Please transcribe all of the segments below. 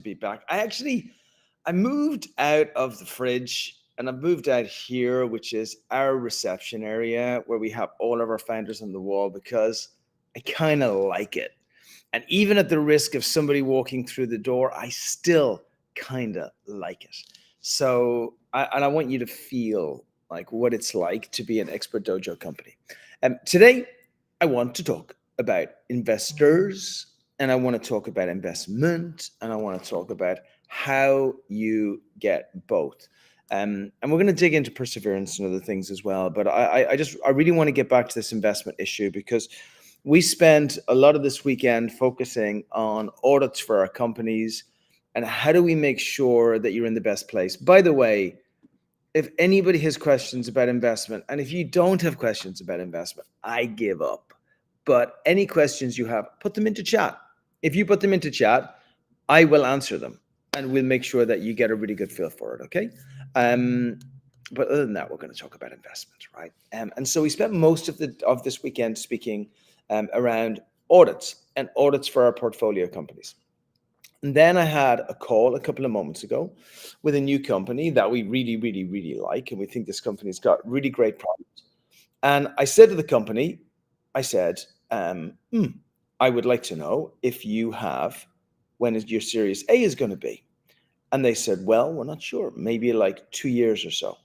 Be back. I moved out of the fridge and I moved out here, which is our reception area where we have all of our founders on the wall because I kind of like it. And even at the risk of somebody walking through the door, I still kind of like it. And I want you to feel like what it's like to be an expert dojo company. Today, I want to talk about investors, and I want to talk about investment, and I want to talk about how you get both. And we're going to dig into perseverance and other things as well. But I really want to get back to this investment issue because we spent a lot of this weekend focusing on audits for our companies and how do we make sure that you're in the best place. By the way, if anybody has questions about investment, and if you don't have questions about investment, I give up. But any questions you have, put them into chat. If you put them into chat, I will answer them and we'll make sure that you get a really good feel for it, okay? But other than that, we're going to talk about investment, right? And so we spent most of this weekend speaking around audits and audits for our portfolio companies. And then I had a call a couple of moments ago with a new company that we really, really, really like. And we think this company's got really great products. And I said to the company, I said, I would like to know if you have, when your Series A is going to be. And they said, well, we're not sure, maybe like 2 years or so.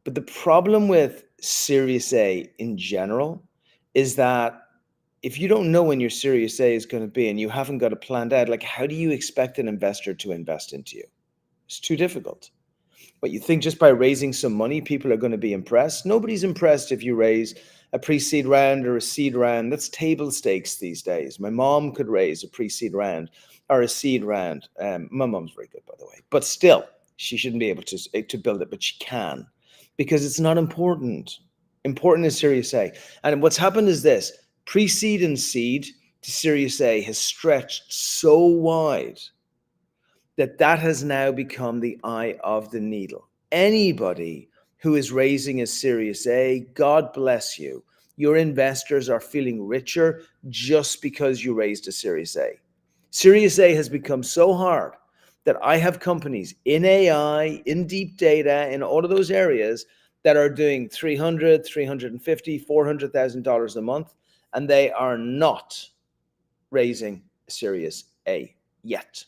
But the problem with Series A in general is that if you don't know when your Series A is going to be and you haven't got it planned out, like how do you expect an investor to invest into you? It's too difficult. But you think just by raising some money, people are going to be impressed? Nobody's impressed if you raise a pre-seed round or a seed round. That's table stakes these days. My mom could raise a pre-seed round or a seed round. My mom's very good, by the way. But still, she shouldn't be able to build it, but she can because it's not important. Important is Series A. And what's happened is this. Pre-seed and seed to Series A has stretched so wide that has now become the eye of the needle. Anybody who is raising a Series A, God bless you. Your investors are feeling richer just because you raised a Series A. Series A has become so hard that I have companies in AI, in deep data, in all of those areas that are doing $300,000, $350,000, $400,000 a month, and they are not raising a Series A yet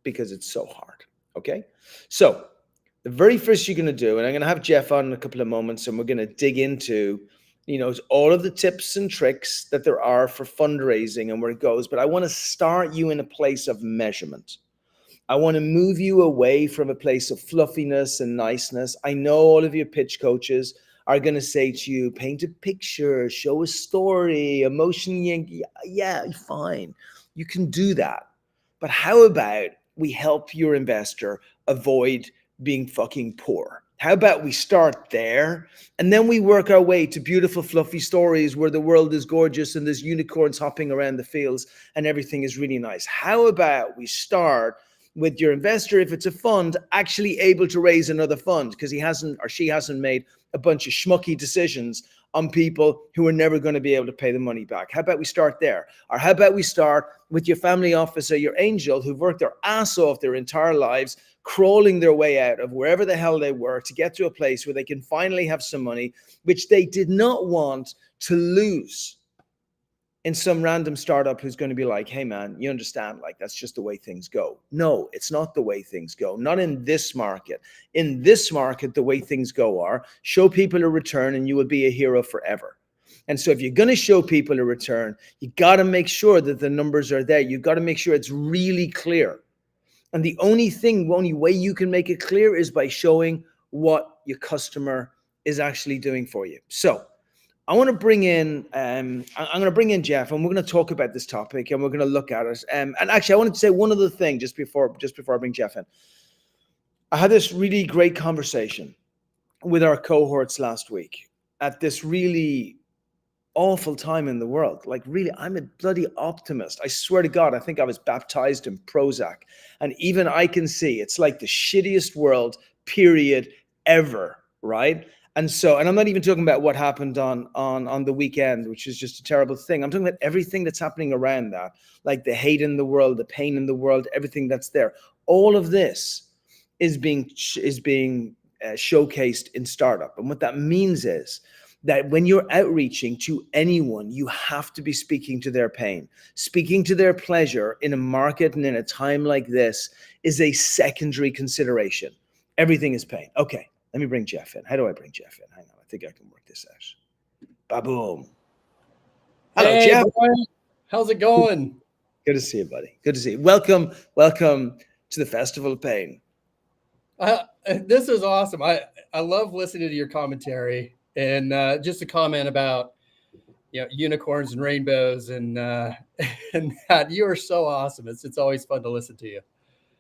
because it's so hard, okay? So the very first you're going to do, and I'm going to have Jeff on in a couple of moments, and we're going to dig into, all of the tips and tricks that there are for fundraising and where it goes. But I want to start you in a place of measurement. I want to move you away from a place of fluffiness and niceness. I know all of your pitch coaches are going to say to you, paint a picture, show a story, emotion. Yeah, fine. You can do that. But how about we help your investor avoid being fucking poor? How about we start there and then we work our way to beautiful, fluffy stories where the world is gorgeous and there's unicorns hopping around the fields and everything is really nice? How about we start with your investor, if it's a fund, actually able to raise another fund because he hasn't or she hasn't made a bunch of schmucky decisions on people who are never going to be able to pay the money back? How about we start there? Or how about we start with your family office or your angel who've worked their ass off their entire lives, crawling their way out of wherever the hell they were to get to a place where they can finally have some money, which they did not want to lose in some random startup who's going to be like, hey man, you understand, like that's just the way things go. No, it's not the way things go. Not in this market. In this market, the way things go are show people a return and you will be a hero forever. And so if you're going to show people a return, you got to make sure that the numbers are there. You got to make sure it's really clear. And the only way you can make it clear is by showing what your customer is actually doing for you. So I want to bring in, I'm going to bring in Jeff, and we're going to talk about this topic, and we're going to look at it. And actually, I wanted to say one other thing just before I bring Jeff in. I had this really great conversation with our cohorts last week at this really awful time in the world. Like, really, I'm a bloody optimist. I swear to God, I think I was baptized in Prozac, and even I can see it's like the shittiest world, period, ever, right? And I'm not even talking about what happened on the weekend, which is just a terrible thing. I'm talking about everything that's happening around that, like the hate in the world, the pain in the world, everything that's there. All of this is being showcased in startup. And what that means is that when you're outreaching to anyone, you have to be speaking to their pain. Speaking to their pleasure in a market and in a time like this is a secondary consideration. Everything is pain. Okay, let me bring Jeff in. How do I bring Jeff in? Hang on, I think I can work this out. Ba-boom. Hello, hey, Jeff. Brian. How's it going? Good to see you, buddy. Good to see you. Welcome to the Festival of Pain. This is awesome. I love listening to your commentary, and just a comment about unicorns and rainbows and and that you are so awesome. It's always fun to listen to you.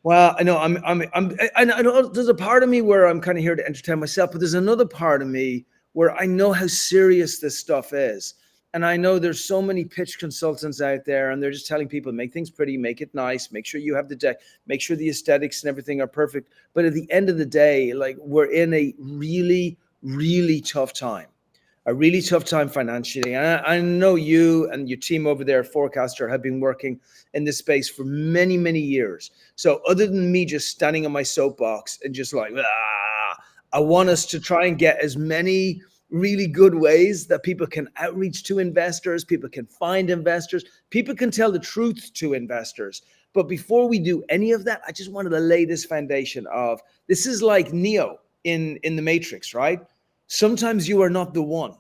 Well, I know I know there's a part of me where I'm kind of here to entertain myself, but there's another part of me where I know how serious this stuff is. And I know there's so many pitch consultants out there, and they're just telling people, make things pretty, make it nice, make sure you have the deck, make sure the aesthetics and everything are perfect. But at the end of the day, like, we're in a really, really tough time. A really tough time financially. And I know you and your team over there at Forecastr have been working in this space for many, many years. So other than me just standing on my soapbox and just like, I want us to try and get as many really good ways that people can outreach to investors, people can find investors, people can tell the truth to investors. But before we do any of that, I just wanted to lay this foundation of, this is like Neo in the Matrix, right? Sometimes you are not the one,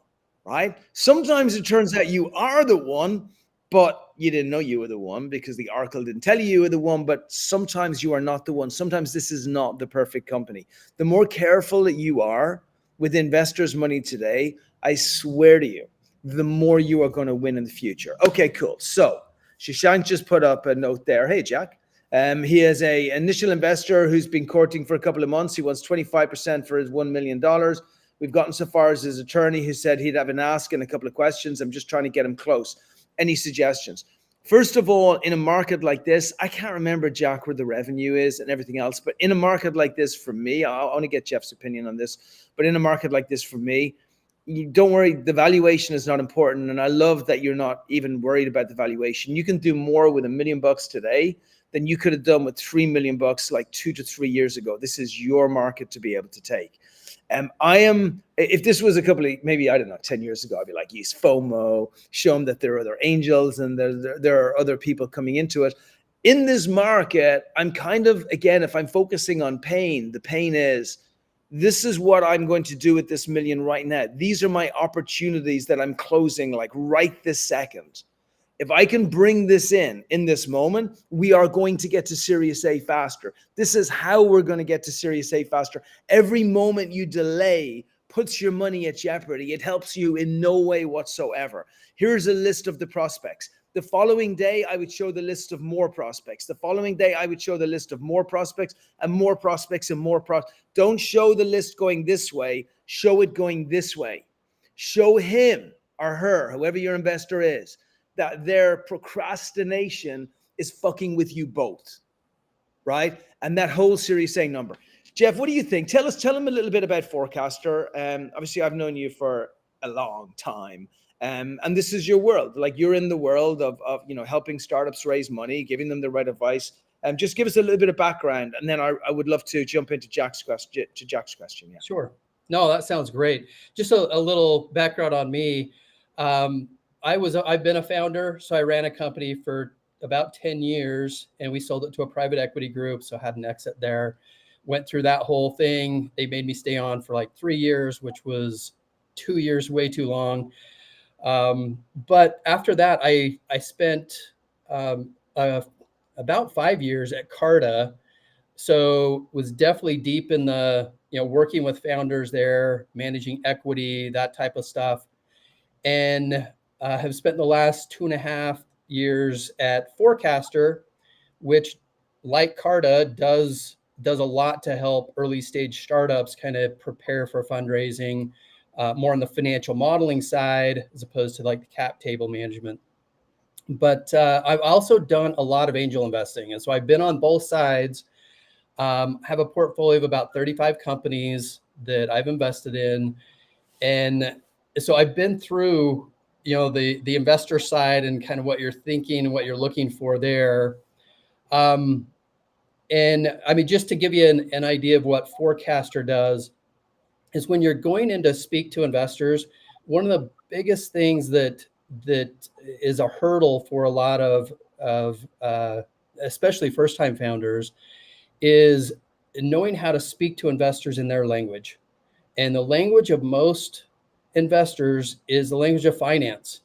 right? Sometimes it turns out you are the one, but you didn't know you were the one because the oracle didn't tell you were the one. But sometimes you are not the one. Sometimes this is not the perfect company. The more careful that you are with investors' money today, I swear to you, the more you are going to win in the future. Okay, cool. So Shashank just put up a note there. Hey, Jack. He is a initial investor who's been courting for a couple of months. He wants 25% for his $1 million. We've gotten so far as his attorney, who said he'd have an ask and a couple of questions. I'm just trying to get him close. Any suggestions? First of all, in a market like this, I can't remember, Jack, where the revenue is and everything else. But in a market like this, for me, I want to get Jeff's opinion on this. But in a market like this, for me, don't worry, the valuation is not important. And I love that you're not even worried about the valuation. You can do more with $1 million today than you could have done with $3 million like 2 to 3 years ago. This is your market to be able to take. If this was a couple of, maybe, I don't know, 10 years ago, I'd be like, use FOMO, show them that there are other angels and there are other people coming into it. In this market, I'm kind of, again, if I'm focusing on pain, the pain is, this is what I'm going to do with this $1 million right now. These are my opportunities that I'm closing like right this second. If I can bring this in this moment, we are going to get to Series A faster. This is how we're going to get to Series A faster. Every moment you delay puts your money at jeopardy. It helps you in no way whatsoever. Here's a list of the prospects. The following day, I would show the list of more prospects. The following day, I would show the list of more prospects and more prospects and more prospects. Don't show the list going this way. Show it going this way. Show him or her, whoever your investor is, that their procrastination is fucking with you both, right? And that whole Series A number. Jeff, what do you think? Tell them a little bit about Forecastr. Obviously, I've known you for a long time. And this is your world. Like, you're in the world of helping startups raise money, giving them the right advice. Just give us a little bit of background, and then I would love to jump into Jack's question. Yeah. Sure. No, that sounds great. Just a little background on me. I've been a founder, so I ran a company for about 10 years, and we sold it to a private equity group. So I had an exit there, went through that whole thing. They made me stay on for like 3 years, which was 2 years, way too long. But after that, I spent about 5 years at Carta. So was definitely deep in the, working with founders there, managing equity, that type of stuff. And have spent the last 2.5 years at Forecastr, which, like Carta, does a lot to help early stage startups kind of prepare for fundraising, more on the financial modeling side, as opposed to like the cap table management. But I've also done a lot of angel investing. And so I've been on both sides, have a portfolio of about 35 companies that I've invested in. And so I've been through, the investor side and kind of what you're thinking and what you're looking for there. And I mean, just to give you an idea of what Forecastr does is when you're going in to speak to investors, one of the biggest things that is a hurdle for a lot of especially first-time founders is knowing how to speak to investors in their language. And the language of most investors is the language of finance.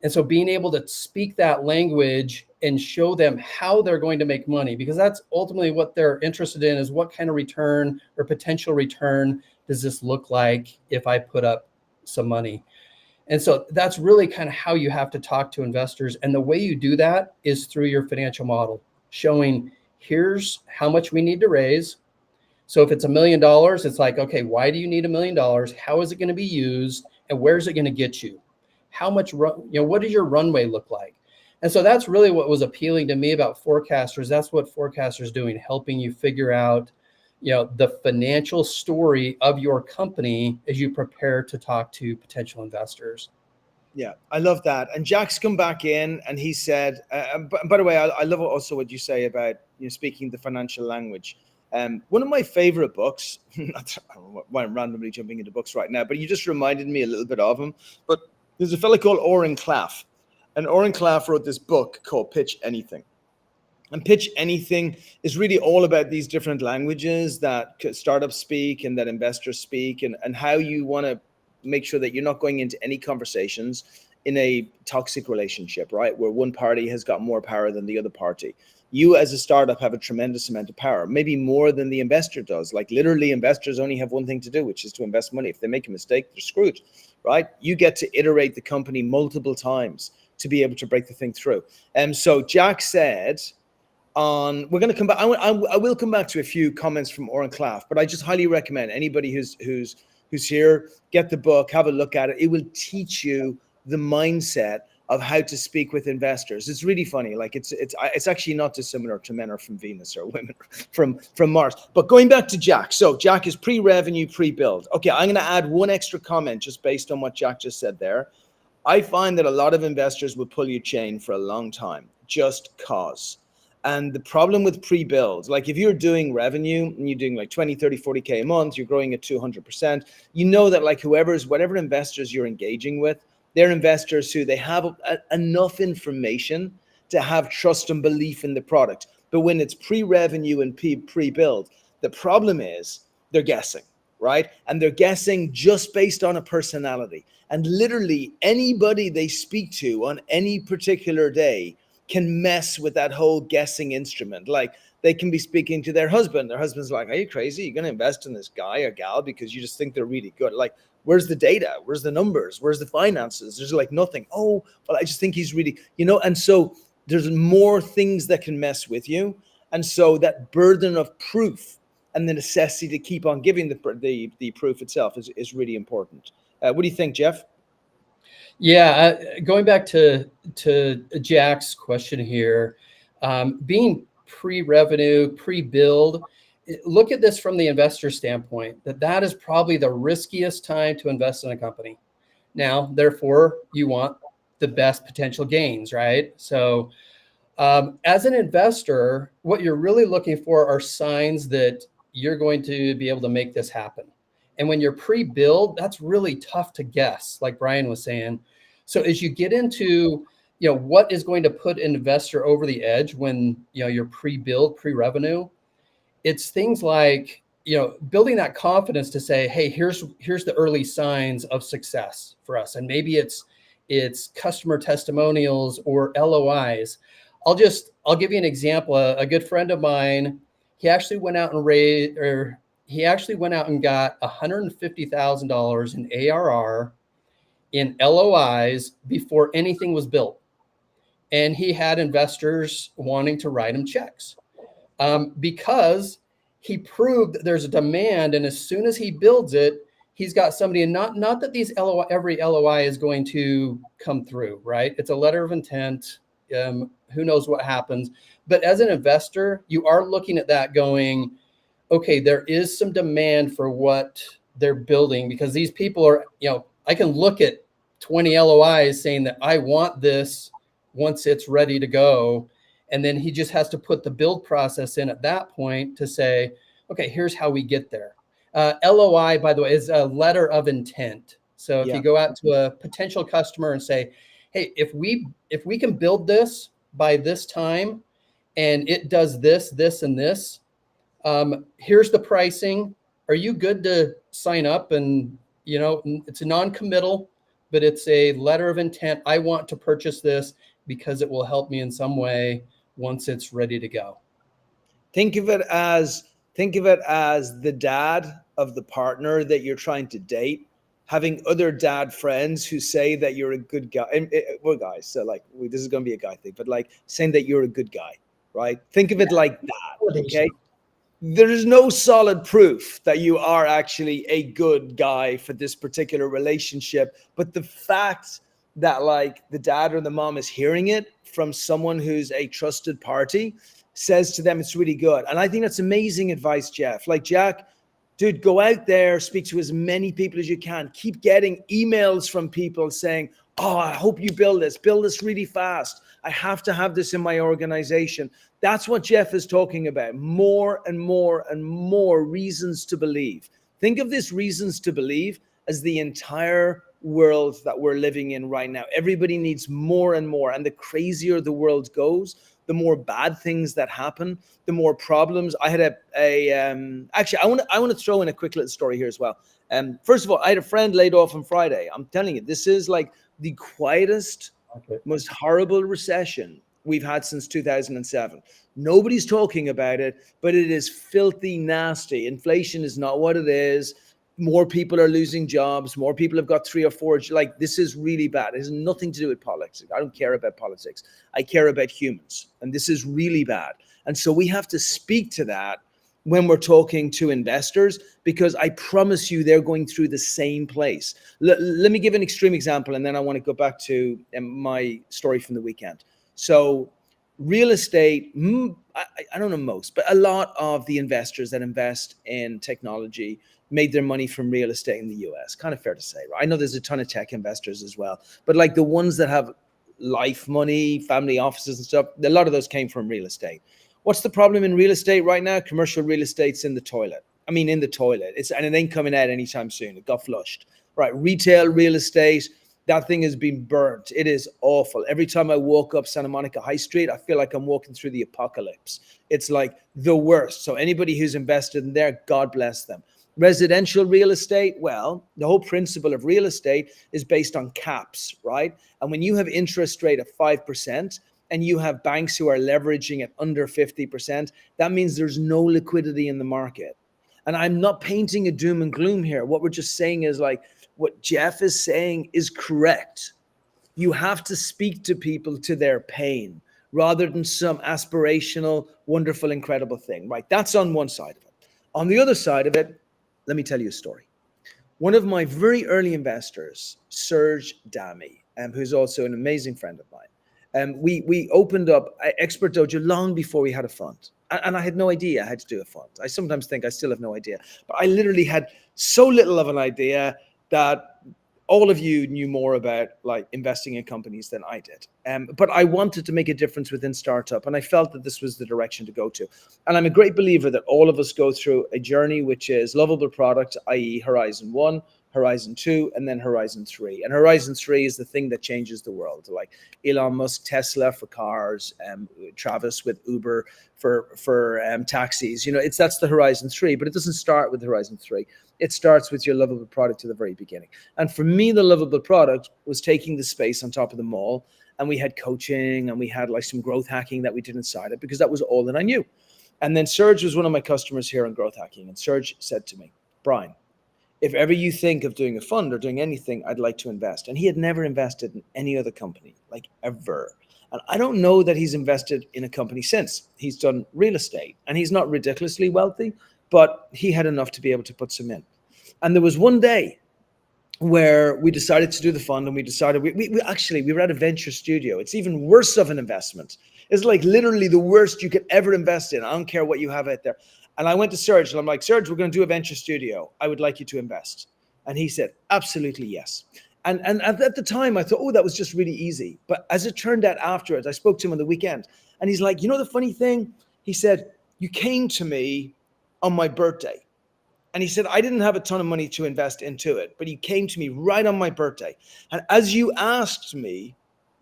And so being able to speak that language and show them how they're going to make money, because that's ultimately what they're interested in, is what kind of return or potential return does this look like if I put up some money? And so that's really kind of how you have to talk to investors. And the way you do that is through your financial model, showing here's how much we need to raise. So if it's $1 million, it's like, okay, why do you need $1 million? How is it going to be used? And where's it going to get you? How much, what does your runway look like? And so that's really what was appealing to me about Forecastr. That's what Forecastr is doing, helping you figure out, the financial story of your company as you prepare to talk to potential investors. Yeah, I love that. And Jack's come back in and he said, by the way, I love also what you say about speaking the financial language. One of my favorite books, I don't know why I'm randomly jumping into books right now, but you just reminded me a little bit of him. But there's a fellow called Oren Klaff. And Oren Klaff wrote this book called Pitch Anything. And Pitch Anything is really all about these different languages that startups speak and that investors speak, and how you want to make sure that you're not going into any conversations in a toxic relationship, right? Where one party has got more power than the other party. You as a startup have a tremendous amount of power, maybe more than the investor does. Like literally investors only have one thing to do, which is to invest money. If they make a mistake, they're screwed, right? You get to iterate the company multiple times to be able to break the thing through. And so Jack said, we're going to come back. I will come back to a few comments from Oren Klaff, but I just highly recommend anybody who's here, get the book, have a look at it. It will teach you the mindset of how to speak with investors. It's really funny. Like it's actually not dissimilar to Men Are From Venus or Women from Mars. But going back to Jack. So Jack is pre-revenue, pre-build. Okay, I'm going to add one extra comment just based on what Jack just said there. I find that a lot of investors will pull your chain for a long time just cause. And the problem with pre-build, like if you're doing revenue and you're doing like 20, 30, 40K a month, you're growing at 200%, you know that like whatever investors you're engaging with, they're investors who they have enough information to have trust and belief in the product. But when it's pre-revenue and pre-build, the problem is they're guessing, right? And they're guessing just based on a personality. And literally anybody they speak to on any particular day can mess with that whole guessing instrument. Like they can be speaking to their husband. Their husband's like, are you crazy? You're going to invest in this guy or gal because you just think they're really good. Like, where's the data? Where's the numbers? Where's the finances? There's like nothing. Oh, well, I just think he's really, and so there's more things that can mess with you. And so that burden of proof and the necessity to keep on giving the proof itself is really important. What do you think, Jeff? Yeah, going back to Jack's question here, being pre-revenue, pre-build, look at this from the investor standpoint, that is probably the riskiest time to invest in a company. Now, therefore, you want the best potential gains, right? So as an investor, what you're really looking for are signs that you're going to be able to make this happen. And when you're pre-build, that's really tough to guess, like Brian was saying. So as you get into, what is going to put an investor over the edge when, you're pre-build, pre-revenue, it's things like, building that confidence to say, hey, here's the early signs of success for us. And maybe it's customer testimonials or LOIs. I'll give you an example. A good friend of mine, he actually went out and got $150,000 in ARR in LOIs before anything was built. And he had investors wanting to write him checks because he proved that there's a demand. And as soon as he builds it, he's got somebody, and not that every LOI is going to come through, right? It's a letter of intent. Who knows what happens? But as an investor, you are looking at that going, okay, there is some demand for what they're building, because these people are, I can look at 20 LOIs saying that I want this once it's ready to go. And then he just has to put the build process in at that point to say, okay, here's how we get there. LOI, by the way, is a letter of intent. So if you go out to a potential customer and say, hey, if we can build this by this time and it does this, this, and this, here's the pricing. Are you good to sign up? And, you know, it's a non-committal, but it's a letter of intent. I want to purchase this because it will help me in some way once it's ready to go. Think of it as the dad of the partner that you're trying to date, having other dad friends who say that you're a good guy. And we're guys, so like this is going to be a guy thing, but like saying that you're a good guy, right? Think of it like that. Okay. There is no solid proof that you are actually a good guy for this particular relationship, but the fact that like the dad or the mom is hearing it from someone who's a trusted party says to them it's really good. And I think that's amazing advice, Jeff. Like, Jack, dude, go out there, speak to as many people as you can. Keep getting emails from people saying, oh, I hope you build this really fast. I have to have this in my organization. That's what Jeff is talking about. More and more and more reasons to believe. Think of this reasons to believe as the entire world that we're living in right now. Everybody needs more and more. And the crazier the world goes, the more bad things that happen, the more problems. I had actually, I want to throw in a quick little story here as well. First of all, I had a friend laid off on Friday. I'm telling you, this is like the quietest, most horrible recession we've had since 2007. Nobody's talking about it, but it is filthy nasty. Inflation is not what it is. More people are losing jobs. More people have got 3 or 4. Like, this is really bad. It has nothing to do with politics. I don't care about politics. I care about humans. And this is really bad. And so we have to speak to that when we're talking to investors, because I promise you they're going through the same place. Let me give an extreme example, and then I want to go back to my story from the weekend. So real estate, I don't know most, but a lot of the investors that invest in technology made their money from real estate in the US. Kind of fair to say, right? I know there's a ton of tech investors as well, but like the ones that have life money, family offices and stuff, a lot of those came from real estate. What's the problem in real estate right now? Commercial real estate's in the toilet. I mean, in the toilet. And it ain't coming out anytime soon. It got flushed. Right? Retail real estate, that thing has been burnt. It is awful. Every time I walk up Santa Monica High Street, I feel like I'm walking through the apocalypse. It's like the worst. So anybody who's invested in there, God bless them. Residential real estate, well, the whole principle of real estate is based on caps, right? And when you have interest rate of 5% and you have banks who are leveraging at under 50%, that means there's no liquidity in the market. And I'm not painting a doom and gloom here. What we're just saying is like, what Jeff is saying is correct. You have to speak to people to their pain rather than some aspirational, wonderful, incredible thing, right? That's on one side of it. On the other side of it, let me tell you a story. One of my very early investors, Serge Dami, who's also an amazing friend of mine, we opened up Expert Dojo long before we had a fund. And I had no idea I had to do a fund. I sometimes think I still have no idea. But I literally had so little of an idea that all of you knew more about like investing in companies than I did. But I wanted to make a difference within startup, and I felt that this was the direction to go to. And I'm a great believer that all of us go through a journey which is lovable product, i.e. Horizon 1, Horizon 2, and then Horizon 3. And Horizon 3 is the thing that changes the world. Like Elon Musk, Tesla for cars, Travis with Uber for taxis. You know, that's the Horizon 3, but it doesn't start with Horizon 3. It starts with your lovable product to the very beginning. And for me, the lovable product was taking the space on top of the mall. And we had coaching and we had like some growth hacking that we did inside it because that was all that I knew. And then Serge was one of my customers here on growth hacking. And Serge said to me, Brian, if ever you think of doing a fund or doing anything, I'd like to invest. And he had never invested in any other company, like ever. And I don't know that he's invested in a company since. He's done real estate and he's not ridiculously wealthy, but he had enough to be able to put some in. And there was one day where we decided to do the fund and we decided we were at a venture studio. It's even worse of an investment. It's like literally the worst you could ever invest in. I don't care what you have out there. And I went to Serge and I'm like, Serge, we're going to do a venture studio. I would like you to invest. And he said, absolutely yes. And at the time I thought, oh, that was just really easy. But as it turned out afterwards, I spoke to him on the weekend And he's like, you know, the funny thing, he said, you came to me on my birthday. And he said, I didn't have a ton of money to invest into it, but you came to me right on my birthday. And as you asked me,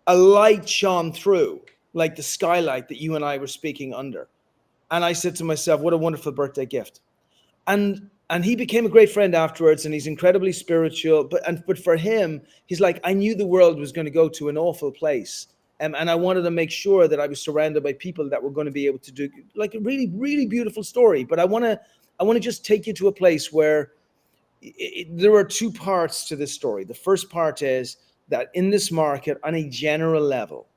a light shone through, like the skylight that you and I were speaking under. And I said to myself, what a wonderful birthday gift. And he became a great friend afterwards, and he's incredibly spiritual. But for him, he's like, I knew the world was going to go to an awful place. And I wanted to make sure that I was surrounded by people that were going to be able to do like a really, really beautiful story. But I want to just take you to a place where there are two parts to this story. The first part is that in this market, on a general level,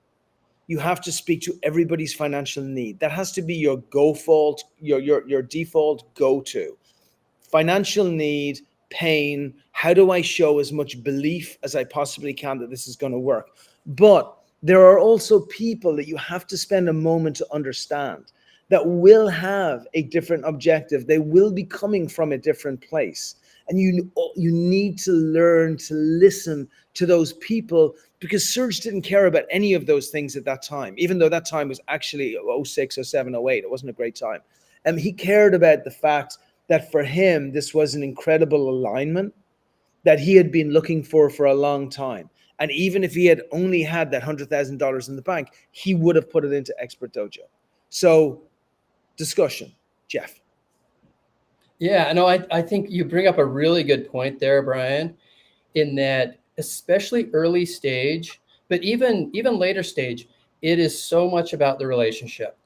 you have to speak to everybody's financial need. That has to be your your default go-to. Financial need, pain, how do I show as much belief as I possibly can that this is going to work? But there are also people that you have to spend a moment to understand that will have a different objective. They will be coming from a different place. And you need to learn to listen to those people, because Serge didn't care about any of those things at that time, even though that time was actually 06, 07, 08. It wasn't a great time. And he cared about the fact that for him, this was an incredible alignment that he had been looking for a long time. And even if he had only had that $100,000 in the bank, he would have put it into Expert Dojo. So discussion, Jeff. Yeah, no, I think you bring up a really good point there, Brian, in that especially early stage, but even later stage, it is so much about the relationship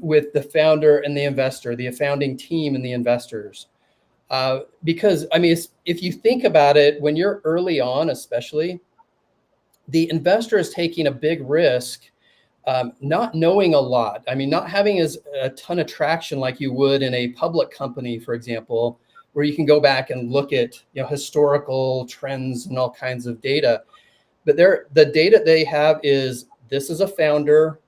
with the founder and the investor, the founding team and the investors. Because, I mean, if you think about it, when you're early on, especially, the investor is taking a big risk, not knowing a lot. I mean, not having a ton of traction like you would in a public company, for example, where you can go back and look at historical trends and all kinds of data. But the data they have is, this is a founder.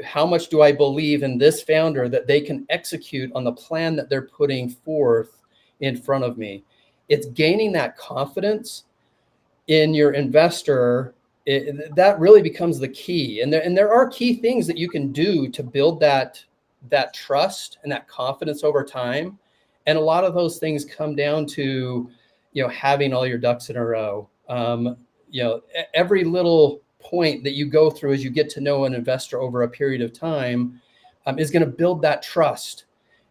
How much do I believe in this founder that they can execute on the plan that they're putting forth in front of me? It's gaining that confidence in your investor. That really becomes the key. And there are key things that you can do to build that trust and that confidence over time. And a lot of those things come down to, having all your ducks in a row. Every little point that you go through as you get to know an investor over a period of time is going to build that trust.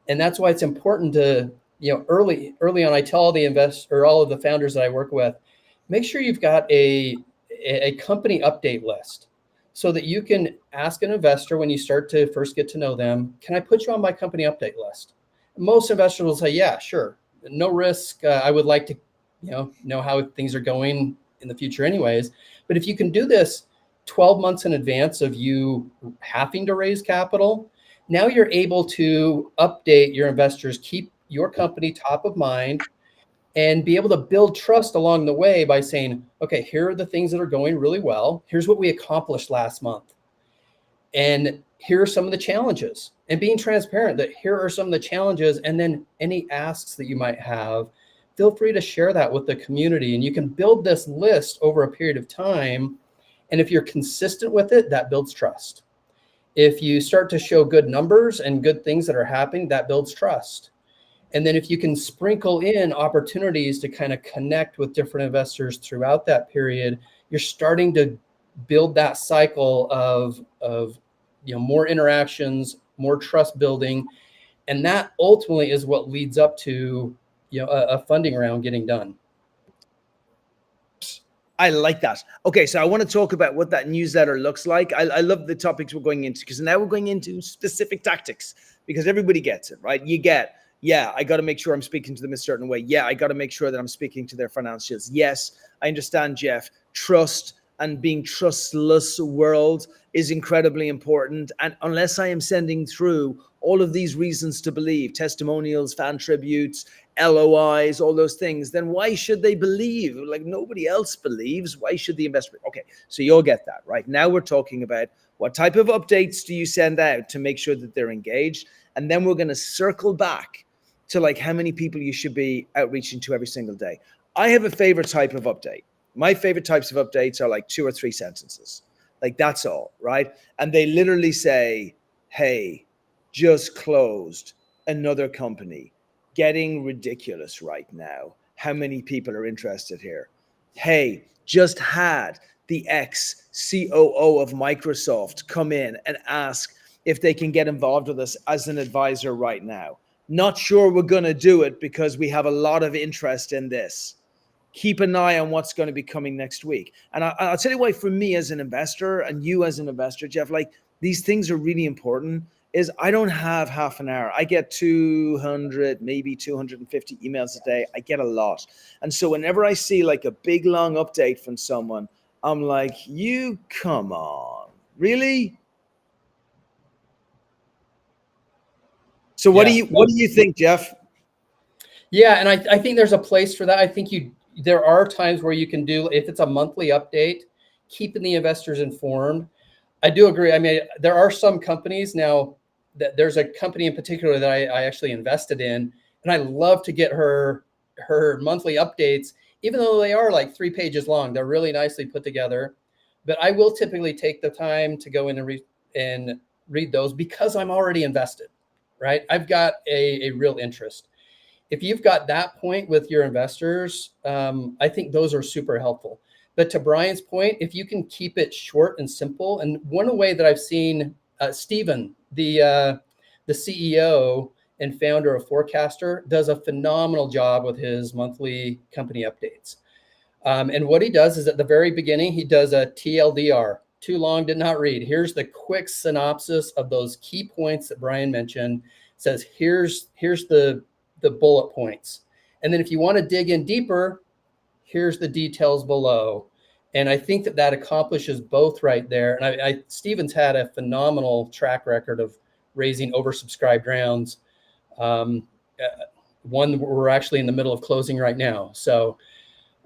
And that's why it's important to, early on, I tell all all of the founders that I work with, make sure you've got a company update list so that you can ask an investor when you start to first get to know them, can I put you on my company update list? Most investors will say, yeah, sure. No risk. I would like to, know how things are going in the future anyways. But if you can do this 12 months in advance of you having to raise capital, now you're able to update your investors, keep your company top of mind, and be able to build trust along the way by saying, okay, here are the things that are going really well. Here's what we accomplished last month. And here are some of the challenges, and being transparent that here are some of the challenges, and then any asks that you might have, feel free to share that with the community. And you can build this list over a period of time. And if you're consistent with it, that builds trust. If you start to show good numbers and good things that are happening, that builds trust. And then if you can sprinkle in opportunities to kind of connect with different investors throughout that period, you're starting to build that cycle of more interactions, more trust building. And that ultimately is what leads up to a funding round getting done. I like that. Okay, so I want to talk about what that newsletter looks like. I love the topics we're going into, because now we're going into specific tactics, because everybody gets it, right? You get, yeah, I got to make sure I'm speaking to them a certain way. Yeah, I got to make sure that I'm speaking to their financials. Yes, I understand, Jeff. Trust and being trustless world is incredibly important. And unless I am sending through all of these reasons to believe, testimonials, fan tributes, LOIs, all those things, then why should they believe? Like, nobody else believes. Why should the investor? Okay, so you'll get that, right? Now we're talking about what type of updates do you send out to make sure that they're engaged? And then we're going to circle back to like how many people you should be outreaching to every single day. I have a favorite type of update. My favorite types of updates are like 2 or 3 sentences. Like, that's all, right? And they literally say, hey, just closed another company, getting ridiculous right now. How many people are interested here? Hey, just had the ex-COO of Microsoft come in and ask if they can get involved with us as an advisor right now. Not sure we're going to do it because we have a lot of interest in this. Keep an eye on what's going to be coming next week. And I'll tell you why, for me as an investor and you as an investor, Jeff, like, these things are really important. Is I don't have half an hour. I get 200, maybe 250 emails a day. I get a lot. And so whenever I see like a big, long update from someone, I'm like, you come on, really? So what do you think, Jeff? Yeah, and I think there's a place for that. I think there are times where you can do, if it's a monthly update, keeping the investors informed. I do agree. I mean, there are some companies now that there's a company in particular that I actually invested in, and I love to get her monthly updates, even though they are like 3 pages long. They're really nicely put together. But I will typically take the time to go in and read those because I'm already invested, right? I've got a real interest. If you've got that point with your investors, I think those are super helpful. But to Brian's point, if you can keep it short and simple, and one way that I've seen Stephen, the CEO and founder of Forecastr, does a phenomenal job with his monthly company updates. And what he does is at the very beginning, he does a TLDR, too long, did not read. Here's the quick synopsis of those key points that Brian mentioned. Says, here's the bullet points. And then if you want to dig in deeper, here's the details below. And I think that accomplishes both right there. And Stephen's had a phenomenal track record of raising oversubscribed rounds. One we're actually in the middle of closing right now. So,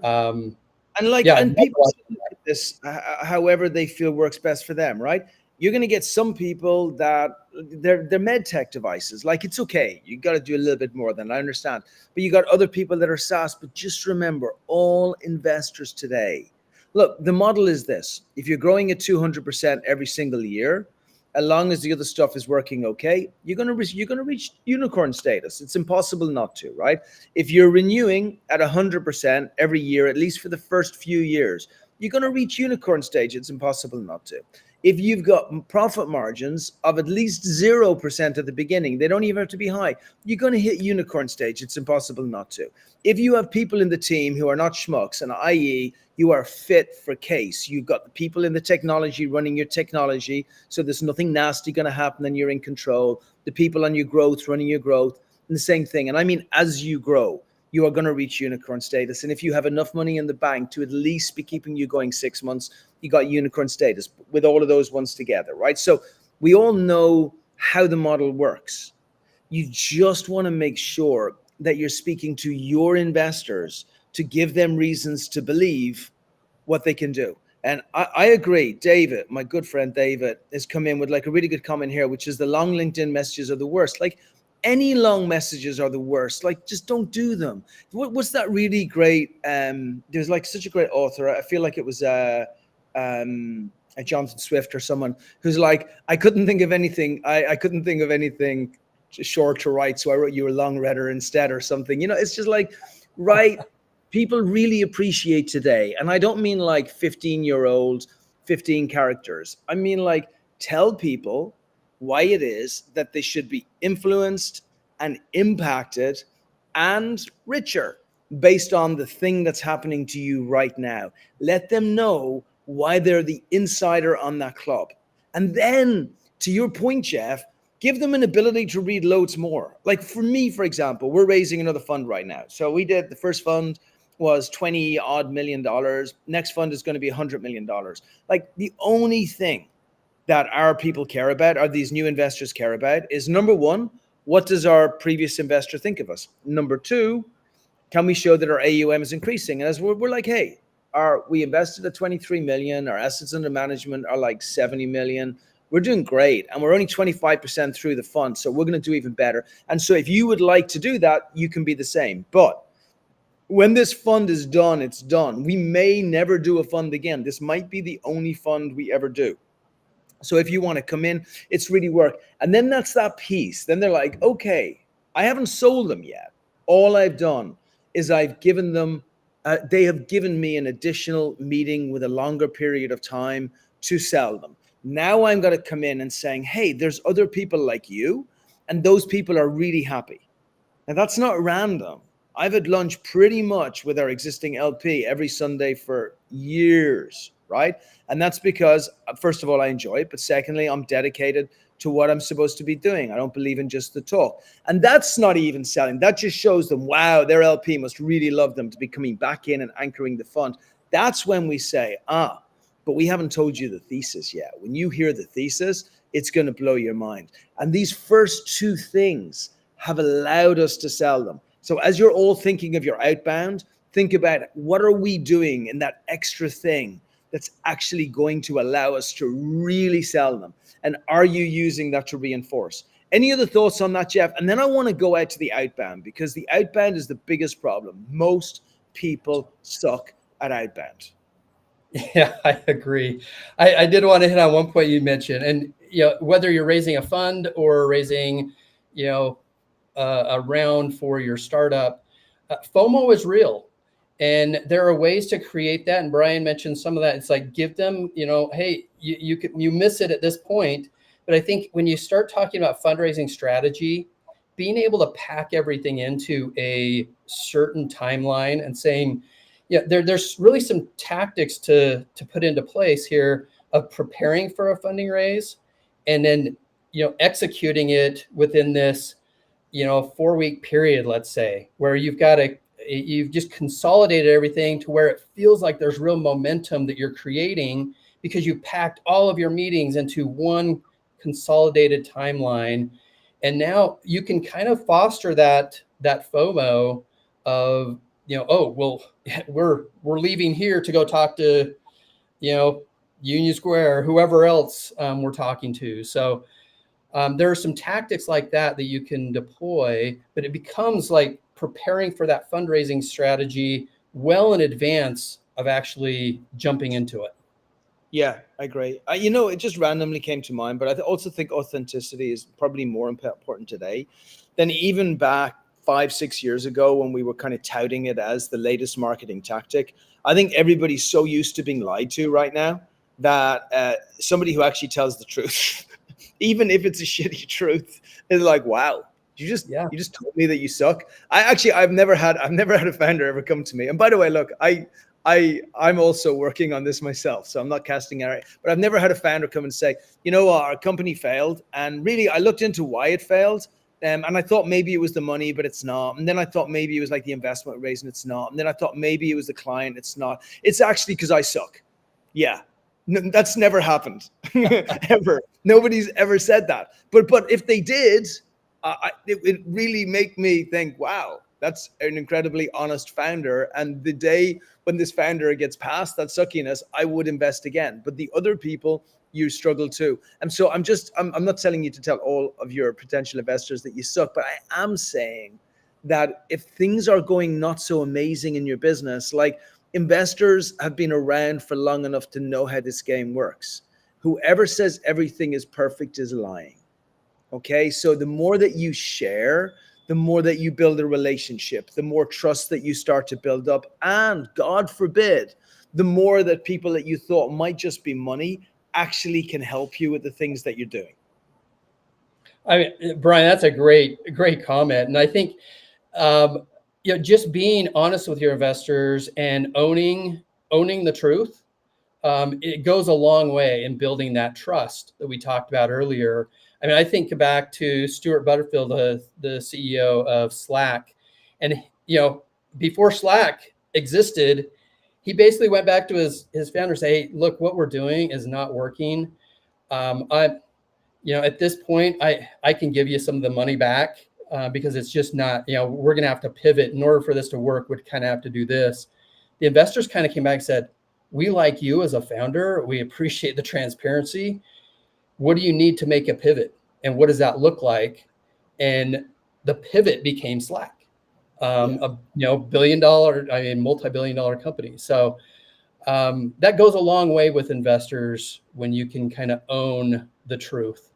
and people like this, however they feel works best for them, right? You're going to get some people that they're med tech devices. Like, it's okay. You got to do a little bit more than I understand. But you got other people that are SaaS. But just remember, all investors today, look, the model is this. If you're growing at 200% every single year, as long as the other stuff is working okay, you're going to reach unicorn status. It's impossible not to, right? If you're renewing at 100% every year, at least for the first few years, you're going to reach unicorn stage. It's impossible not to. If you've got profit margins of at least 0% at the beginning, they don't even have to be high, you're going to hit unicorn stage. It's impossible not to. If you have people in the team who are not schmucks, and i.e., you are fit for case, you've got the people in the technology running your technology, so there's nothing nasty going to happen and you're in control, the people on your growth running your growth, and the same thing. And I mean, as you grow, you are going to reach unicorn status. And if you have enough money in the bank to at least be keeping you going 6 months, you got unicorn status with all of those ones together, right? So we all know how the model works. You just want to make sure that you're speaking to your investors to give them reasons to believe what they can do. And I agree. David, my good friend David, has come in with like a really good comment here, which is the long LinkedIn messages are the worst. Like, any long messages are the worst. Like, just don't do them. What's that really great? There's like such a great author. I feel like it was a Jonathan Swift or someone who's like, I couldn't think of anything. I couldn't think of anything short to write, so I wrote you a long letter instead or something. You know, it's just like, right. People really appreciate today. And I don't mean like 15-year-old, 15 characters. I mean, like, tell people why it is that they should be influenced and impacted and richer based on the thing that's happening to you right now. Let them know why they're the insider on that club. And then, to your point, Jeff, give them an ability to read loads more. Like, for me, for example, we're raising another fund right now. So we did the first fund was $20 odd million. Next fund is going to be $100 million. Like, the only thing that our people care about, or these new investors care about, is number one, what does our previous investor think of us? Number two, can we show that our AUM is increasing? And as we're like, hey, we invested at 23 million, our assets under management are like 70 million. We're doing great. And we're only 25% through the fund. So we're going to do even better. And so if you would like to do that, you can be the same. But when this fund is done, it's done. We may never do a fund again. This might be the only fund we ever do. So if you want to come in, it's really work. And then that's that piece. Then they're like, okay, I haven't sold them yet. All I've done is I've given them, they have given me an additional meeting with a longer period of time to sell them. Now I'm going to come in and saying, hey, there's other people like you, and those people are really happy. And that's not random. I've had lunch pretty much with our existing LP every Sunday for years, right? And that's because, first of all, I enjoy it. But secondly, I'm dedicated to what I'm supposed to be doing. I don't believe in just the talk. And that's not even selling. That just shows them, wow, their LP must really love them to be coming back in and anchoring the fund. That's when we say, but we haven't told you the thesis yet. When you hear the thesis, it's going to blow your mind. And these first two things have allowed us to sell them. So as you're all thinking of your outbound, think about what are we doing in that extra thing that's actually going to allow us to really sell them? And are you using that to reinforce? Any other thoughts on that, Jeff? And then I want to go out to the outbound, because the outbound is the biggest problem. Most people suck at outbound. Yeah, I agree. I did want to hit on one point you mentioned, and whether you're raising a fund or raising, a round for your startup, FOMO is real, and there are ways to create that. And Brian mentioned some of that. It's like, give them, hey, you miss it at this point, but I think when you start talking about fundraising strategy, being able to pack everything into a certain timeline and saying, there's really some tactics to put into place here of preparing for a funding raise, and then executing it within this 4-week period, let's say, where you've just consolidated everything to where it feels like there's real momentum that you're creating, because you packed all of your meetings into one consolidated timeline. And now you can kind of foster that FOMO of, we're leaving here to go talk to, Union Square, whoever else we're talking to. So there are some tactics like that you can deploy, but it becomes like preparing for that fundraising strategy well in advance of actually jumping into it. Yeah, I agree. It just randomly came to mind, but I also think authenticity is probably more important today than even back 5-6 years ago when we were kind of touting it as the latest marketing tactic. I think everybody's so used to being lied to right now that somebody who actually tells the truth, even if it's a shitty truth, is like, wow, you just told me that you suck. I've never had a founder ever come to me. And by the way, look, I'm also working on this myself, so I'm not casting out, but I've never had a founder come and say, our company failed. And really, I looked into why it failed. And I thought maybe it was the money, but it's not. And then I thought maybe it was like the investment raise, and it's not. And then I thought maybe it was the client. It's not. It's actually because I suck. Yeah. That's never happened ever. Nobody's ever said that. But if they did, it would really make me think, wow, that's an incredibly honest founder. And the day when this founder gets past that suckiness, I would invest again. But the other people, you struggle too. And so I'm not telling you to tell all of your potential investors that you suck, but I am saying that if things are going not so amazing in your business, like, investors have been around for long enough to know how this game works. Whoever says everything is perfect is lying. Okay, so the more that you share, the more that you build a relationship, the more trust that you start to build up. And God forbid, the more that people that you thought might just be money actually can help you with the things that you're doing. I mean, Brian, that's a great comment. And I think, just being honest with your investors and owning the truth, it goes a long way in building that trust that we talked about earlier. I mean, I think back to Stuart Butterfield, the CEO of Slack, and before Slack existed, he basically went back to his founder, say, hey, look, what we're doing is not working. At this point, I can give you some of the money back because it's just not, we're going to have to pivot in order for this to work. We'd kind of have to do this. The investors kind of came back and said, we like you as a founder. We appreciate the transparency. What do you need to make a pivot? And what does that look like? And the pivot became Slack. billion-dollar, multi-billion-dollar company. So that goes a long way with investors when you can kind of own the truth.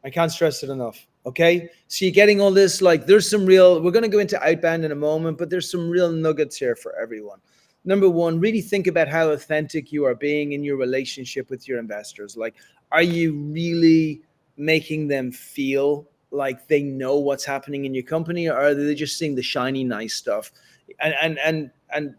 I can't stress it enough. Okay. So you're getting all this, like there's some real, we're going to go into outbound in a moment, but there's some real nuggets here for everyone. Number one, really think about how authentic you are being in your relationship with your investors. Like, are you really making them feel like they know what's happening in your company, or are they just seeing the shiny, nice stuff? And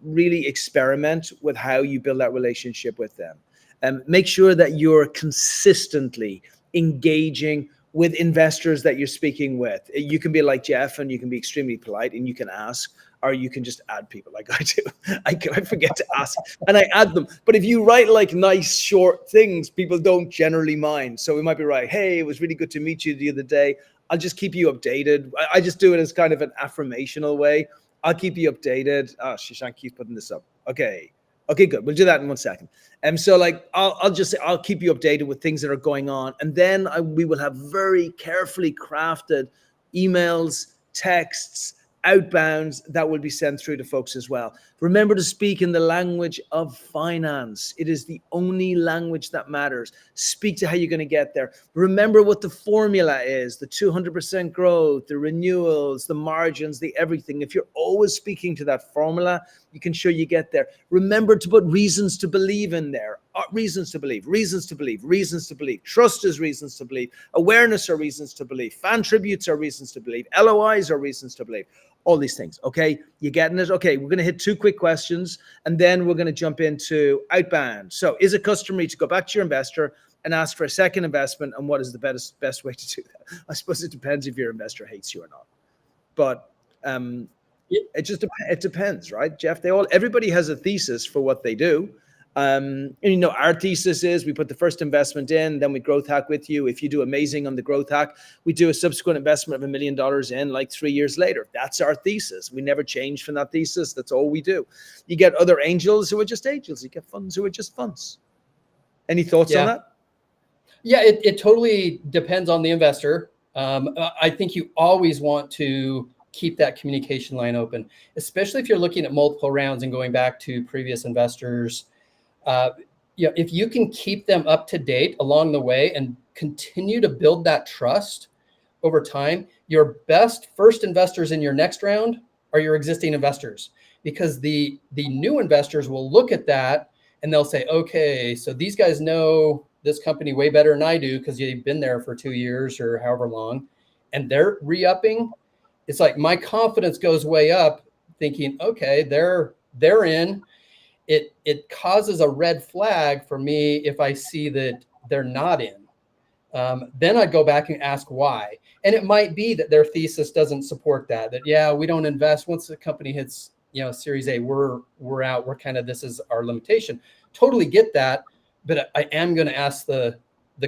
really experiment with how you build that relationship with them. And make sure that you're consistently engaging with investors that you're speaking with. You can be like Jeff and you can be extremely polite and you can ask, or you can just add people like I do. I forget to ask and I add them. But if you write like nice short things, people don't generally mind. So we might be right. Hey, it was really good to meet you the other day. I'll just keep you updated. I just do it as kind of an affirmational way. I'll keep you updated. Oh, Shashank keeps putting this up. Okay, good. We'll do that in 1 second. And so like, I'll just say, I'll keep you updated with things that are going on. And then we will have very carefully crafted emails, texts, outbounds that will be sent through to folks as well. Remember to speak in the language of finance. It is the only language that matters. Speak to how you're going to get there. Remember what the formula is, the 200% growth, the renewals, the margins, the everything. If you're always speaking to that formula, you can show you get there. Remember to put reasons to believe in there. Reasons to believe, reasons to believe, reasons to believe. Trust is reasons to believe. Awareness are reasons to believe. Fan tributes are reasons to believe. LOIs are reasons to believe. All these things, okay? You getting it? Okay, we're going to hit 2 quick questions, and then we're going to jump into outbound. So is it customary to go back to your investor and ask for a second investment, and what is the best way to do that? I suppose it depends if your investor hates you or not. But it depends, right, Jeff? Everybody has a thesis for what they do. And our thesis is we put the first investment in, then we growth hack with you. If you do amazing on the growth hack, we do a subsequent investment of $1 million in like 3 years later. That's our thesis. We never change from that thesis. That's all we do. You get other angels who are just angels. You get funds who are just funds. Any thoughts on that? Yeah, it totally depends on the investor. I think you always want to keep that communication line open, especially if you're looking at multiple rounds and going back to previous investors. If you can keep them up to date along the way and continue to build that trust over time, your best first investors in your next round are your existing investors, because the new investors will look at that and they'll say, okay, so these guys know this company way better than I do because they've been there for 2 years or however long, and they're re-upping. It's like my confidence goes way up thinking, okay, they're in. It causes a red flag for me if I see that they're not in. Then I'd go back and ask why. And it might be that their thesis doesn't support that, we don't invest. Once the company hits, Series A, we're out. We're kind of, this is our limitation. Totally get that. But I am going to ask the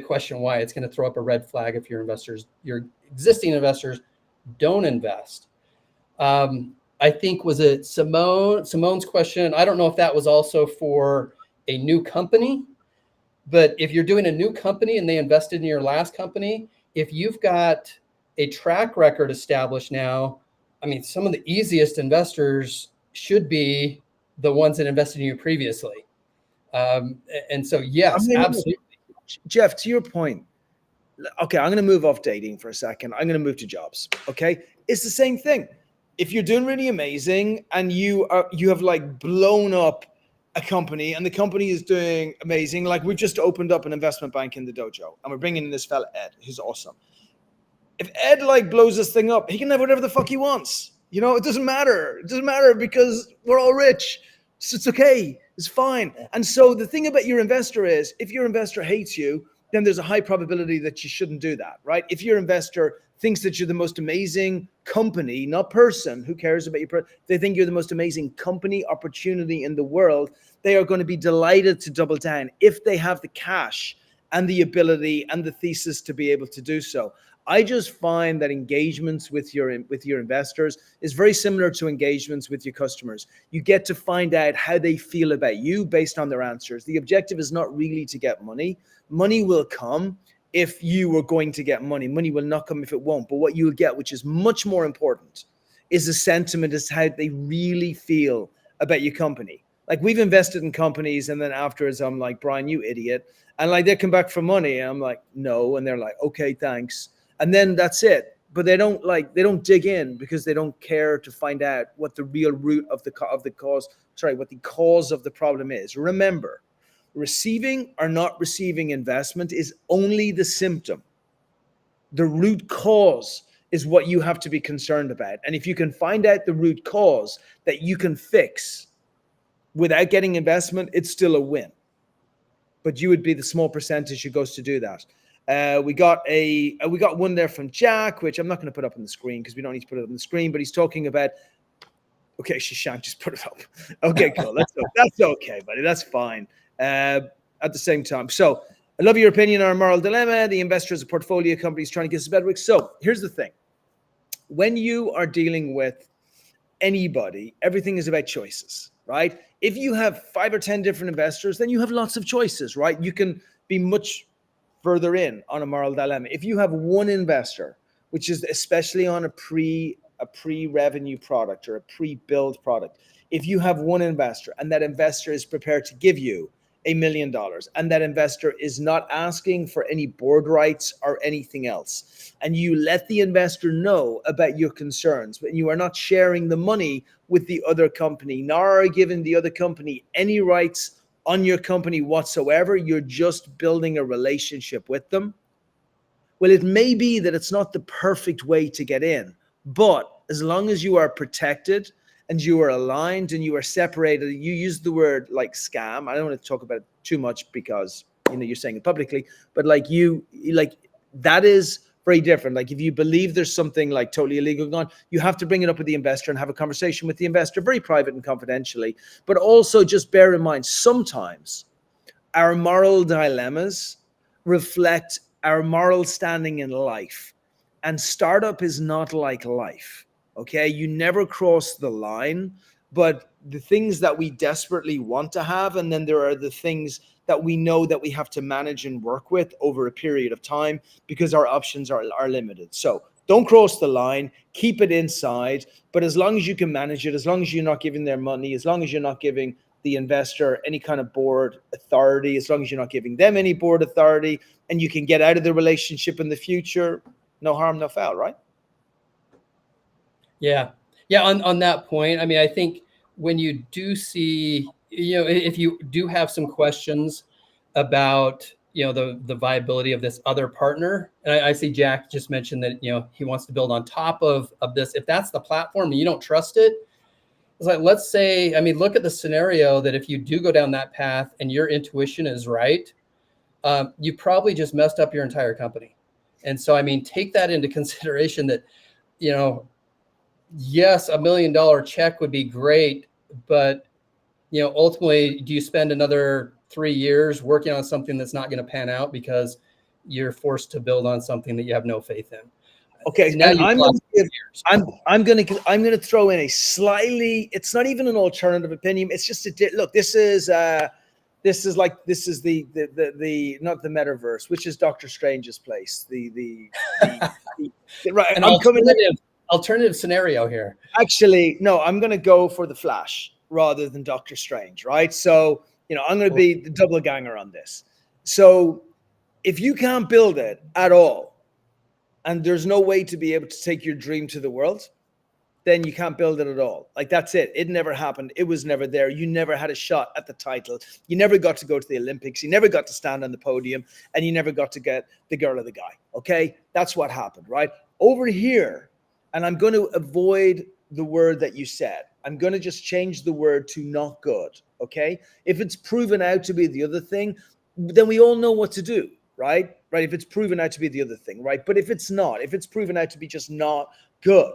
question why. It's going to throw up a red flag if your existing investors don't invest. I think, was it Simone's question? I don't know if that was also for a new company, but if you're doing a new company and they invested in your last company, if you've got a track record established now, some of the easiest investors should be the ones that invested in you previously. And so, yes, absolutely. Jeff, to your point, okay, I'm going to move off dating for a second. I'm going to move to jobs. Okay. It's the same thing. If you're doing really amazing and you have like blown up a company and the company is doing amazing, like we've just opened up an investment bank in the Dojo and we're bringing in this fella, Ed, who's awesome. If Ed like blows this thing up, he can have whatever the fuck he wants. It doesn't matter. It doesn't matter because we're all rich. So it's okay. It's fine. And so the thing about your investor is if your investor hates you, then there's a high probability that you shouldn't do that, right? If your investor thinks that you're the most amazing company, not person, who cares about your they think you're the most amazing company opportunity in the world, they are going to be delighted to double down if they have the cash and the ability and the thesis to be able to do so. I just find that engagements with your investors is very similar to engagements with your customers. You get to find out how they feel about you based on their answers. The objective is not really to get money. Money will come if you were going to get money. Money will not come if it won't. But what you'll get, which is much more important, is a sentiment as to how they really feel about your company. Like, we've invested in companies, and then afterwards I'm like, Brian, you idiot. And like, they come back for money, and I'm like, no. And they're like, okay, thanks. And then that's it. But they don't dig in, because they don't care to find out what the real root of the cause, what the cause of the problem is. Remember, receiving or not receiving investment is only the symptom. The root cause is what you have to be concerned about. And if you can find out the root cause that you can fix without getting investment, it's still a win. But you would be the small percentage who goes to do that. We got one there from Jack, which I'm not going to put up on the screen because we don't need to put it up on the screen. But he's talking about. Okay, Shashank, just put it up. Okay, cool. That's okay, buddy. That's fine. At the same time, so I love your opinion on our moral dilemma. The investor is a portfolio company is trying to get us better. So here's the thing: when you are dealing with anybody, everything is about choices, right? If you have 5 or 10 different investors, then you have lots of choices, right? You can be much further in on a moral dilemma. If you have one investor, which is especially on a pre-revenue product or a pre-build product, if you have one investor and that investor is prepared to give you $1 million and that investor is not asking for any board rights or anything else, and you let the investor know about your concerns, but you are not sharing the money with the other company, nor are giving the other company any rights on your company whatsoever, you're just building a relationship with them. Well, it may be that it's not the perfect way to get in, but as long as you are protected and you are aligned and you are separated, you use the word like scam. I don't want to talk about it too much because, you're saying it publicly, but that is very different. Like, if you believe there's something like totally illegal going on, you have to bring it up with the investor and have a conversation with the investor, very private and confidentially. But also just bear in mind, sometimes our moral dilemmas reflect our moral standing in life. And startup is not like life, okay? You never cross the line, but the things that we desperately want to have, and then there are the things that we know that we have to manage and work with over a period of time because our options are limited. So don't cross the line, keep it inside, but as long as you can manage it, as long as you're not giving their money, as long as you're not giving the investor any kind of board authority, as long as you're not giving them any board authority, and you can get out of the relationship in the future, no harm, no foul, right? Yeah. On that point, I mean, I think when you do see, if you do have some questions about, the viability of this other partner, and I see Jack just mentioned that, he wants to build on top of this. If that's the platform and you don't trust it, it's like, let's say, I mean, look at the scenario that if you do go down that path and your intuition is right, you probably just messed up your entire company. And so, I mean, take that into consideration that, yes, $1 million check would be great, but, ultimately, do you spend another 3 years working on something that's not going to pan out because you're forced to build on something that you have no faith in? Okay, now and I'm going to throw in a slightly, it's not even an alternative opinion. It's just look. This is the not the metaverse, which is Doctor Strange's place. Right. An I'm alternative scenario here. Actually, no, I'm going to go for the Flash rather than Doctor Strange. Right. So, I'm going to be the double ganger on this. So if you can't build it at all, and there's no way to be able to take your dream to the world, then you can't build it at all. Like, that's it. It never happened. It was never there. You never had a shot at the title. You never got to go to the Olympics. You never got to stand on the podium, and you never got to get the girl or the guy. Okay. That's what happened, right? Over here, and I'm going to avoid the word that you said. I'm going to just change the word to not good. Okay. If it's proven out to be the other thing, then we all know what to do. Right? If it's proven out to be the other thing, right? But if it's not, if it's proven out to be just not good,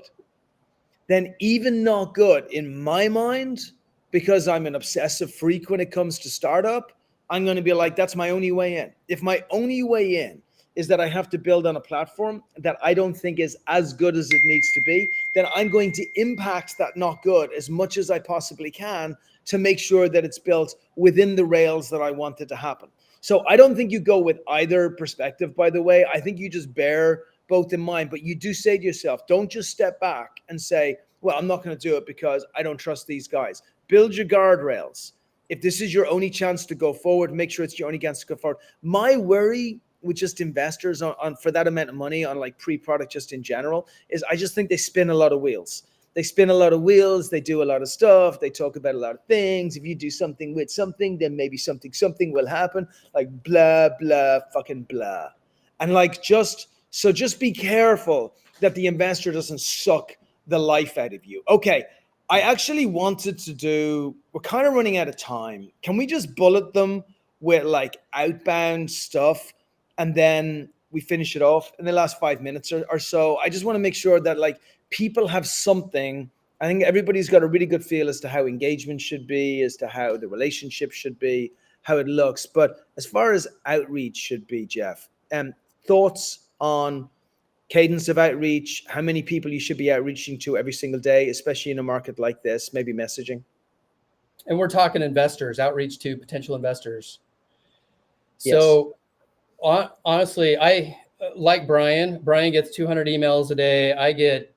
then even not good in my mind, because I'm an obsessive freak when it comes to startup, I'm going to be like, that's my only way in. If my only way in is that I have to build on a platform that I don't think is as good as it needs to be, then I'm going to impact that not good as much as I possibly can to make sure that it's built within the rails that I want it to happen. So I don't think you go with either perspective, by the way. I think you just bear both in mind, but you do say to yourself, don't just step back and say, well, I'm not going to do it because I don't trust these guys. Build your guardrails. If this is your only chance to go forward, make sure it's your only chance to go forward. My worry with just investors on for that amount of money on like pre-product just in general is I just think they spin a lot of wheels. They spin a lot of wheels. They do a lot of stuff. They talk about a lot of things. If you do something with something, then maybe something will happen. Like blah, blah, fucking blah. And like just be careful that the investor doesn't suck the life out of you. Okay. I actually wanted to do, we're kind of running out of time. Can we just bullet them with like outbound stuff and then we finish it off in the last 5 minutes or so? I just want to make sure that like people have something. I think everybody's got a really good feel as to how engagement should be, as to how the relationship should be, how it looks. But as far as outreach should be, Jeff, thoughts on cadence of outreach, how many people you should be outreaching to every single day, especially in a market like this, maybe messaging. And we're talking investors, outreach to potential investors. So honestly, I like Brian. Brian gets 200 emails a day. I get,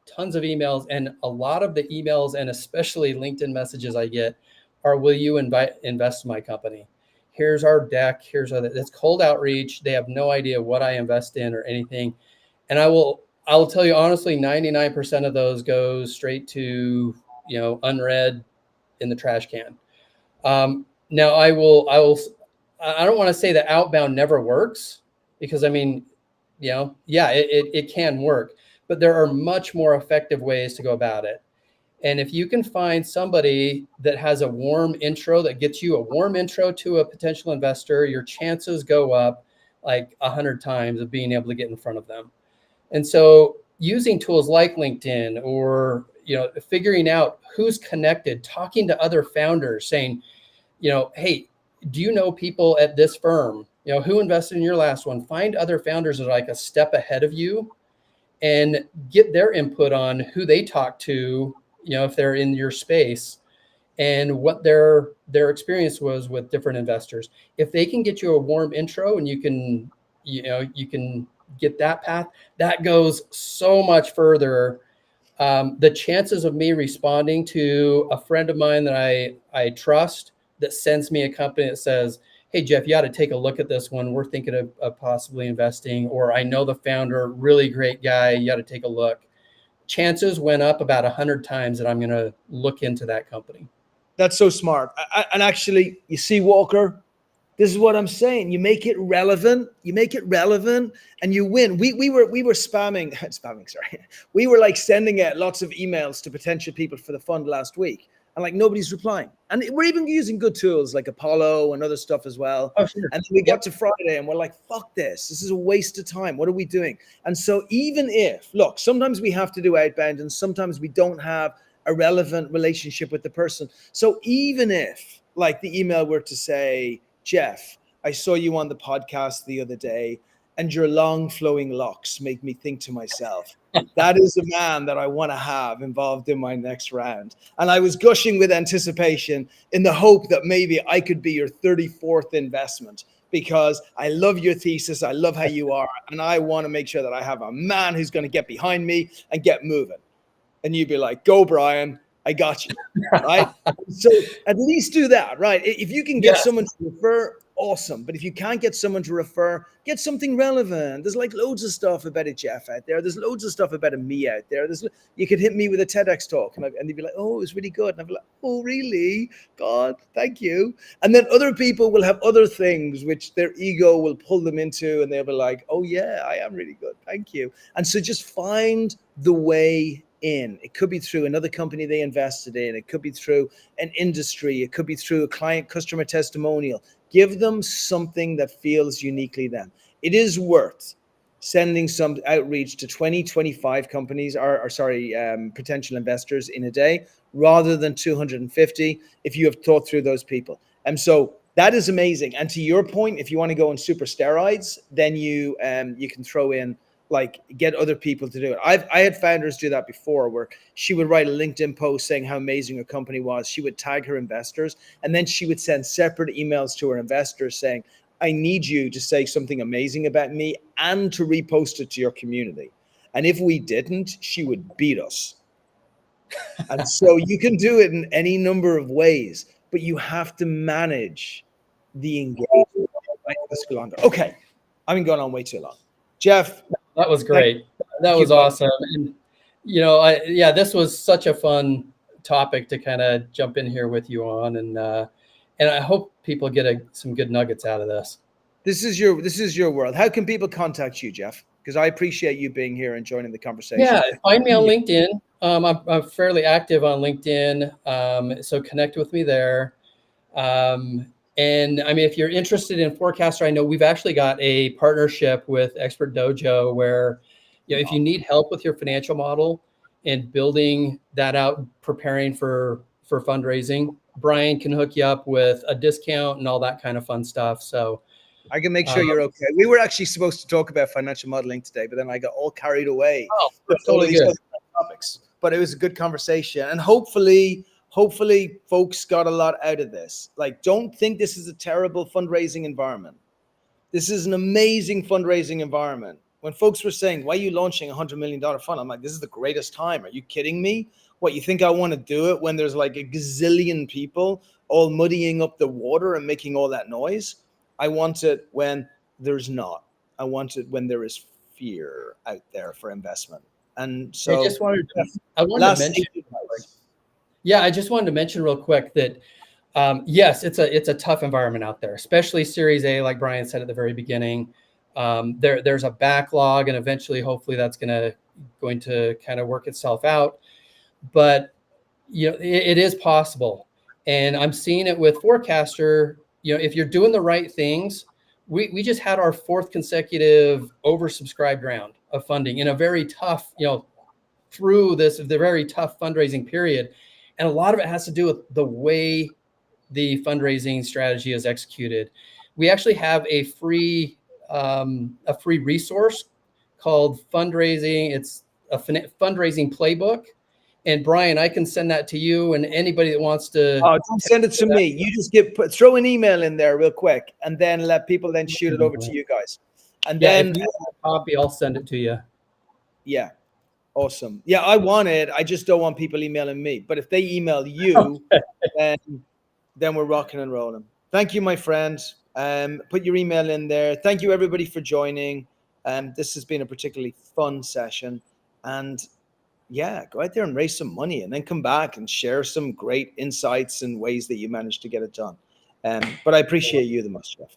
tons of emails, and a lot of the emails and especially LinkedIn messages I get are, will you invest in my company? Here's our deck. It's cold outreach. They have no idea what I invest in or anything. And I will tell you honestly, 99% of those go straight to, unread in the trash can. Now I don't want to say that outbound never works, because it can work, but there are much more effective ways to go about it. And if you can find somebody that has a warm intro, that gets you a warm intro to a potential investor, your chances go up like 100 times of being able to get in front of them. And so using tools like LinkedIn, or, figuring out who's connected, talking to other founders, saying, hey, do you know people at this firm? Who invested in your last one? Find other founders that are like a step ahead of you and get their input on who they talk to, if they're in your space, and what their experience was with different investors. If they can get you a warm intro and you can get that path, that goes so much further. The chances of me responding to a friend of mine that I trust, that sends me a company that says, hey, Jeff, you ought to take a look at this one. We're thinking of possibly investing, or I know the founder, really great guy, you ought to take a look. Chances went up about 100 times that I'm going to look into that company. That's so smart. And actually, you see, Walker, this is what I'm saying. You make it relevant. And you win. We were spamming. Sorry, we were like sending out lots of emails to potential people for the fund last week, and like nobody's replying. And we're even using good tools like Apollo and other stuff as well. Oh, sure. And then we got to Friday and we're like, fuck this. This is a waste of time. What are we doing? And so even if, look, sometimes we have to do outbound and sometimes we don't have a relevant relationship with the person. So even if like the email were to say, Jeff, I saw you on the podcast the other day and your long flowing locks make me think to myself, that is a man that I want to have involved in my next round. And I was gushing with anticipation in the hope that maybe I could be your 34th investment, because I love your thesis. I love how you are. And I want to make sure that I have a man who's going to get behind me and get moving. And you'd be like, go, Brian, I got you. Right. So at least do that. Right. If you can get someone to refer, awesome. But if you can't get someone to refer, get something relevant. There's like loads of stuff about a Jeff out there. There's loads of stuff about a me out there. You could hit me with a TEDx talk and they'd be like, oh, it was really good. And I'd be like, oh, really? God, thank you. And then other people will have other things which their ego will pull them into, and they'll be like, oh yeah, I am really good. Thank you. And so just find the way in. It could be through another company they invested in. It could be through an industry. It could be through a client customer testimonial. Give them something that feels uniquely them. It is worth sending some outreach to 20, 25 companies potential investors in a day rather than 250 if you have thought through those people. And so that is amazing. And to your point, if you want to go on super steroids, then you can throw in, like, get other people to do it. I had founders do that before, where she would write a LinkedIn post saying how amazing her company was. She would tag her investors, and then she would send separate emails to her investors saying, I need you to say something amazing about me and to repost it to your community. And if we didn't, she would beat us. And so you can do it in any number of ways, but you have to manage the engagement. Let's go on. Okay. I've been going on way too long. Jeff. That was great. That was awesome. And, this was such a fun topic to kind of jump in here with you on. And I hope people get some good nuggets out of this. This is your world. How can people contact you, Jeff? Because I appreciate you being here and joining the conversation. Yeah, find me on LinkedIn. I'm fairly active on LinkedIn, so connect with me there. And I mean, if you're interested in Forecastr, I know we've actually got a partnership with Expert Dojo where, if you need help with your financial model and building that out, preparing for fundraising, Brian can hook you up with a discount and all that kind of fun stuff. So I can make sure you're okay. We were actually supposed to talk about financial modeling today, but then I got all carried away. Oh, that's totally good. Topics. But it was a good conversation, and hopefully folks got a lot out of this. Like, don't think this is a terrible fundraising environment. This is an amazing fundraising environment. When folks were saying, why are you launching $100 million fund? I'm like, this is the greatest time. Are you kidding me? What, you think I want to do it when there's like a gazillion people all muddying up the water and making all that noise? I want it when there's not. I want it when there is fear out there for investment. And so I just wanted to mention. Yeah, I just wanted to mention real quick that yes, it's a tough environment out there, especially Series A, like Brian said at the very beginning. There's a backlog, and eventually, hopefully, that's going to kind of work itself out. But it is possible, and I'm seeing it with Forecastr. If you're doing the right things, we just had our 4th consecutive oversubscribed round of funding in a very tough, through the very tough fundraising period. And a lot of it has to do with the way the fundraising strategy is executed. We actually have a free resource called Fundraising. It's a fundraising playbook. And Brian, I can send that to you and anybody that wants to. Oh, don't send it to me. You just throw an email in there real quick, and then let people then shoot it over to you guys. And then if you want a copy, I'll send it to you. Yeah. Awesome. Yeah, I want it. I just don't want people emailing me. But if they email you, then we're rocking and rolling. Thank you, my friends. Put your email in there. Thank you, everybody, for joining. This has been a particularly fun session. And yeah, go out there and raise some money and then come back and share some great insights and ways that you managed to get it done. But I appreciate you the most, Jeff.